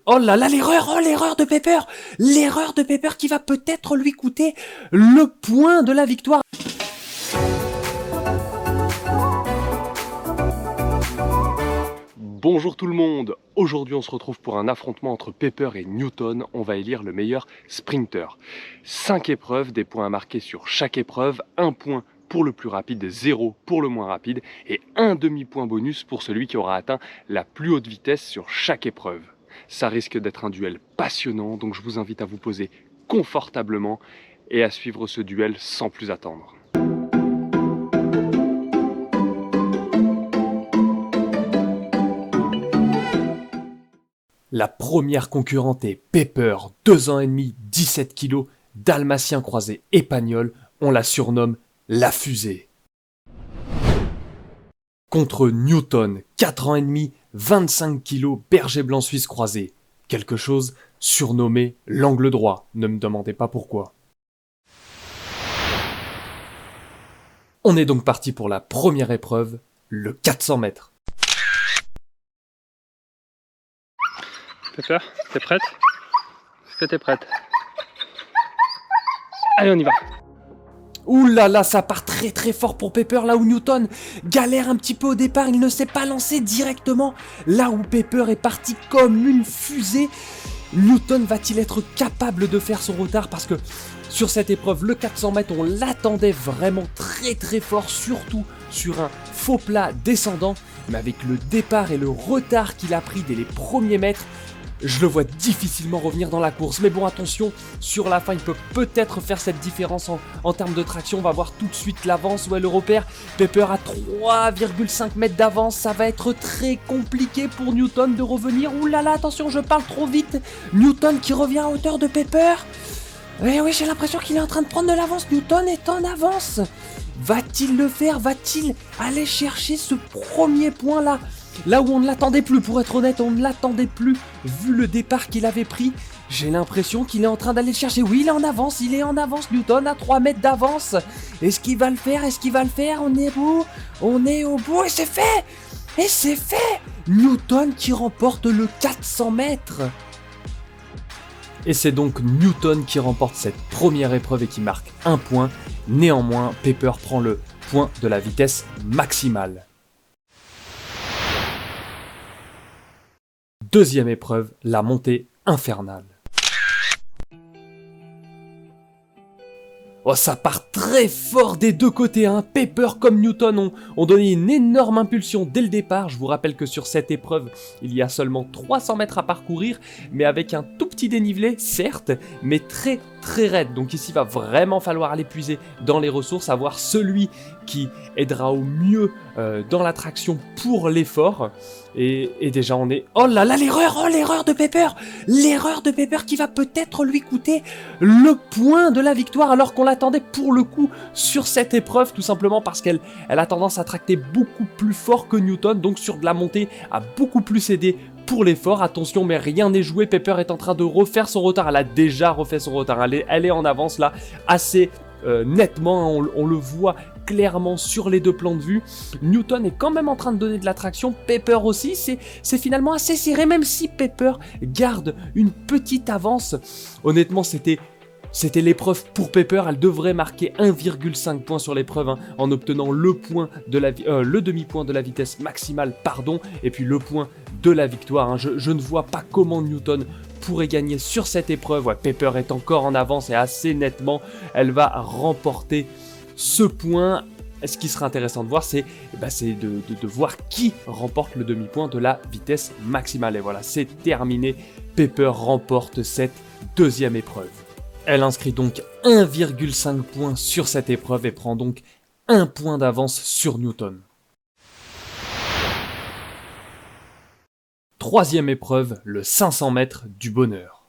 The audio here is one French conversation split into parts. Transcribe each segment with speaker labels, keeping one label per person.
Speaker 1: Oh là là, l'erreur de Pepper! L'erreur de Pepper qui va peut-être lui coûter le point de la victoire.
Speaker 2: Bonjour tout le monde, aujourd'hui on se retrouve pour un affrontement entre Pepper et Newton, on va élire le meilleur sprinter. 5 épreuves, des points à marquer sur chaque épreuve, 1 point pour le plus rapide, 0 pour le moins rapide et un demi-point bonus pour celui qui aura atteint la plus haute vitesse sur chaque épreuve. Ça risque d'être un duel passionnant, donc je vous invite à vous poser confortablement et à suivre ce duel sans plus attendre.
Speaker 1: La première concurrente est Pepper, 2 ans et demi, 17 kilos, dalmatien croisé espagnol, on la surnomme la fusée. Contre Newton, 4 ans et demi, 25 kilos, berger blanc suisse croisé, quelque chose surnommé l'angle droit, ne me demandez pas pourquoi. On est donc parti pour la première épreuve, le 400 mètres.
Speaker 2: Pepper, t'es prête? Est-ce que t'es prête? Allez, on y va!
Speaker 1: Ouh là là, ça part très très fort pour Pepper, là où Newton galère un petit peu au départ, il ne s'est pas lancé directement. Là où Pepper est parti comme une fusée, Newton va-t-il être capable de faire son retard? Parce que sur cette épreuve, le 400 mètres, on l'attendait vraiment très très fort, surtout sur un faux plat descendant. Mais avec le départ et le retard qu'il a pris dès les premiers mètres, je le vois difficilement revenir dans la course, mais bon attention, sur la fin il peut peut-être faire cette différence en termes de traction, on va voir tout de suite l'avance, où est le repère, Pepper à 3,5 mètres d'avance, ça va être très compliqué pour Newton de revenir, ouh là là, attention je parle trop vite, Newton qui revient à hauteur de Pepper, eh oui j'ai l'impression qu'il est en train de prendre de l'avance, Newton est en avance, va-t-il le faire, va-t-il aller chercher ce premier point là? Là où on ne l'attendait plus, pour être honnête, on ne l'attendait plus, vu le départ qu'il avait pris. J'ai l'impression qu'il est en train d'aller le chercher. Oui, il est en avance, Newton à 3 mètres d'avance. Est-ce qu'il va le faire? On est au bout, et c'est fait! Newton qui remporte le 400 mètres. Et c'est donc Newton qui remporte cette première épreuve et qui marque 1 point. Néanmoins, Pepper prend le point de la vitesse maximale. Deuxième épreuve, la montée infernale. Oh, ça part très fort des deux côtés, hein. Pepper comme Newton ont donné une énorme impulsion dès le départ. Je vous rappelle que sur cette épreuve, il y a seulement 300 mètres à parcourir, mais avec un tout petit dénivelé, certes, mais très très raide. Donc ici, il va vraiment falloir aller puiser dans les ressources, avoir celui qui aidera au mieux dans la traction pour l'effort. Et déjà on est... Oh là là, l'erreur de Pepper! L'erreur de Pepper qui va peut-être lui coûter le point de la victoire, alors qu'on l'attendait pour le coup sur cette épreuve, tout simplement parce qu'elle a tendance à tracter beaucoup plus fort que Newton, donc sur de la montée a beaucoup plus aidé pour l'effort. Attention, mais rien n'est joué, Pepper est en train de refaire son retard, elle a déjà refait son retard, elle est en avance là, assez nettement, on le voit clairement sur les deux plans de vue. Newton est quand même en train de donner de la traction, Pepper aussi, c'est finalement assez serré, même si Pepper garde une petite avance. Honnêtement, c'était l'épreuve pour Pepper, elle devrait marquer 1,5 point sur l'épreuve, hein, en obtenant le demi-point de la vitesse maximale, et puis le point de la victoire, hein. Je ne vois pas comment Newton pourrait gagner sur cette épreuve. Ouais, Pepper est encore en avance et assez nettement, elle va remporter ce point. Ce qui sera intéressant de voir, c'est de voir qui remporte le demi-point de la vitesse maximale. Et voilà, c'est terminé, Pepper remporte cette deuxième épreuve. Elle inscrit donc 1,5 points sur cette épreuve et prend donc 1 point d'avance sur Newton. Troisième épreuve, le 500 mètres du bonheur.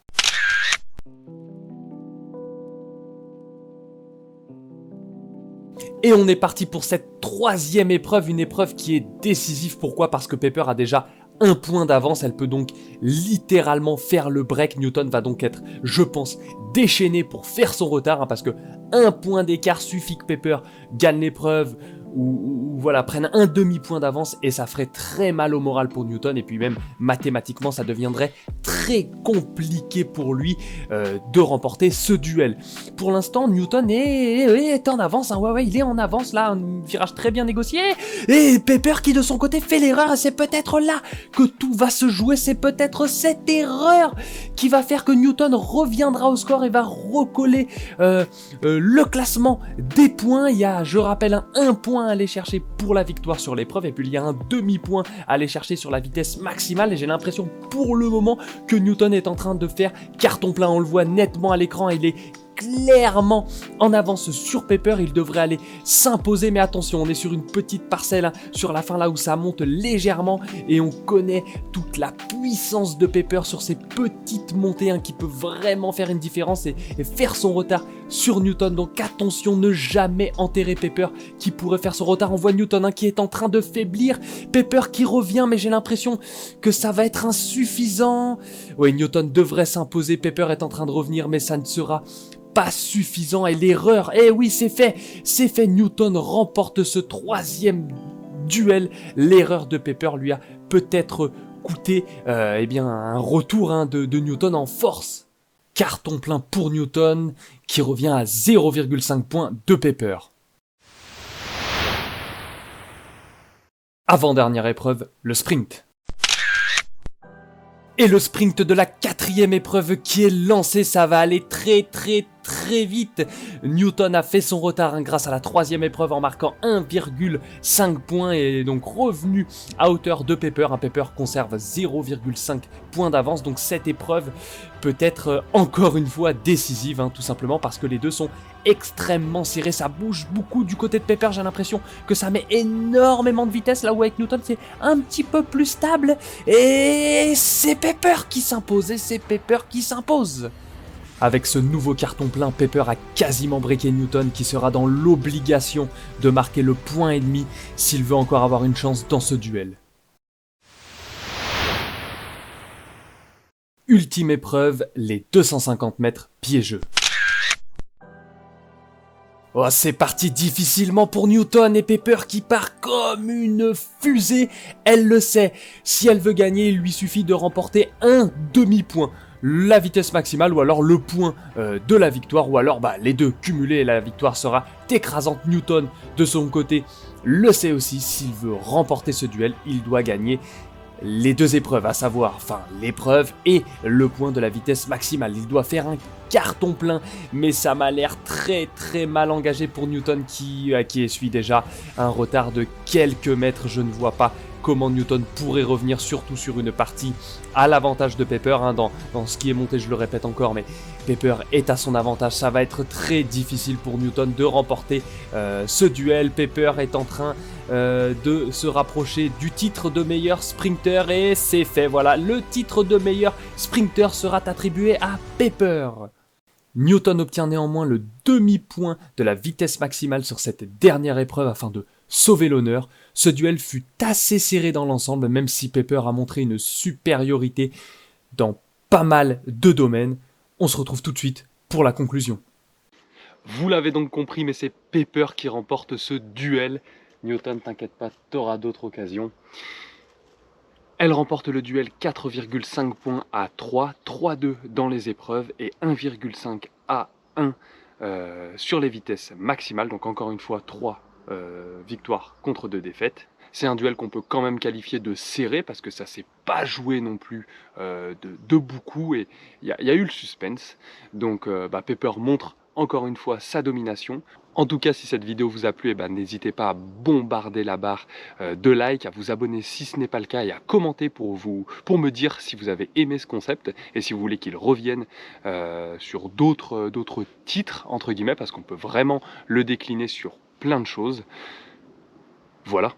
Speaker 1: Et on est parti pour cette troisième épreuve, une épreuve qui est décisive. Pourquoi? Parce que Pepper a déjà 1 point d'avance, elle peut donc littéralement faire le break. Newton va donc être, je pense, déchaîné pour faire son retard, hein, parce que 1 point d'écart suffit que Pepper gagne l'épreuve voilà, prennent un demi-point d'avance et ça ferait très mal au moral pour Newton et puis même mathématiquement ça deviendrait très compliqué pour lui de remporter ce duel. Pour l'instant Newton est en avance, hein. Ouais, il est en avance là, un virage très bien négocié et Pepper qui de son côté fait l'erreur et c'est peut-être là que tout va se jouer, c'est peut-être cette erreur qui va faire que Newton reviendra au score et va recoller le classement des points. Il y a, je rappelle, un point à aller chercher pour la victoire sur l'épreuve et puis il y a un demi-point à aller chercher sur la vitesse maximale et j'ai l'impression pour le moment que Newton est en train de faire carton plein. On le voit nettement à l'écran, il est clairement en avance sur Pepper, il devrait aller s'imposer, mais attention, on est sur une petite parcelle, hein, sur la fin là où ça monte légèrement et on connaît toute la puissance de Pepper sur ces petites montées, hein, qui peut vraiment faire une différence et faire son retard sur Newton. Donc attention, ne jamais enterrer Pepper qui pourrait faire son retard. On voit Newton, hein, qui est en train de faiblir, Pepper qui revient, mais j'ai l'impression que ça va être insuffisant. Oui, Newton devrait s'imposer, Pepper est en train de revenir, mais ça ne sera pas suffisant et l'erreur, oui, c'est fait, Newton remporte ce troisième duel. L'erreur de Pepper lui a peut-être coûté un retour, hein, de Newton en force. Carton plein pour Newton qui revient à 0,5 points de Pepper. Avant-dernière épreuve, le sprint. Et le sprint de la quatrième épreuve qui est lancé, ça va aller très vite. Newton a fait son retard, hein, grâce à la troisième épreuve en marquant 1,5 points et est donc revenu à hauteur de Pepper. Un Pepper conserve 0,5 points d'avance, donc cette épreuve peut être encore une fois décisive, hein, tout simplement parce que les deux sont extrêmement serrés, ça bouge beaucoup du côté de Pepper, j'ai l'impression que ça met énormément de vitesse, là où avec Newton c'est un petit peu plus stable et c'est Pepper qui s'impose. Avec ce nouveau carton plein, Pepper a quasiment breaké Newton qui sera dans l'obligation de marquer le point et demi s'il veut encore avoir une chance dans ce duel. Ultime épreuve, les 250 mètres piégeux. Oh, c'est parti difficilement pour Newton et Pepper qui part comme une fusée. Elle le sait, si elle veut gagner, il lui suffit de remporter un demi-point. La vitesse maximale ou alors le point de la victoire ou alors les deux cumulés et la victoire sera écrasante. Newton de son côté le sait aussi, s'il veut remporter ce duel, il doit gagner les deux épreuves, à savoir l'épreuve et le point de la vitesse maximale. Il doit faire un carton plein, mais ça m'a l'air très mal engagé pour Newton qui essuie déjà un retard de quelques mètres. Je ne vois pas comment Newton pourrait revenir, surtout sur une partie à l'avantage de Pepper, hein, dans ce qui est monté, je le répète encore, mais Pepper est à son avantage. Ça va être très difficile pour Newton de remporter ce duel. Pepper est en train de se rapprocher du titre de meilleur sprinter et c'est fait, voilà, le titre de meilleur sprinter sera attribué à Pepper. Newton obtient néanmoins le demi-point de la vitesse maximale sur cette dernière épreuve afin de sauver l'honneur. Ce duel fut assez serré dans l'ensemble, même si Pepper a montré une supériorité dans pas mal de domaines. On se retrouve tout de suite pour la conclusion.
Speaker 2: Vous l'avez donc compris, mais c'est Pepper qui remporte ce duel. Newton, t'inquiète pas, t'auras d'autres occasions. Elle remporte le duel 4,5 points à 3, 3-2 dans les épreuves et 1,5 à 1 sur les vitesses maximales. Donc encore une fois, 3 victoires contre 2 défaites. C'est un duel qu'on peut quand même qualifier de serré parce que ça s'est pas joué non plus de beaucoup et il y a eu le suspense. Donc Pepper montre encore une fois sa domination. En tout cas, si cette vidéo vous a plu, n'hésitez pas à bombarder la barre de like, à vous abonner si ce n'est pas le cas et à commenter pour me dire si vous avez aimé ce concept et si vous voulez qu'il revienne sur d'autres titres, entre guillemets, parce qu'on peut vraiment le décliner sur plein de choses. Voilà.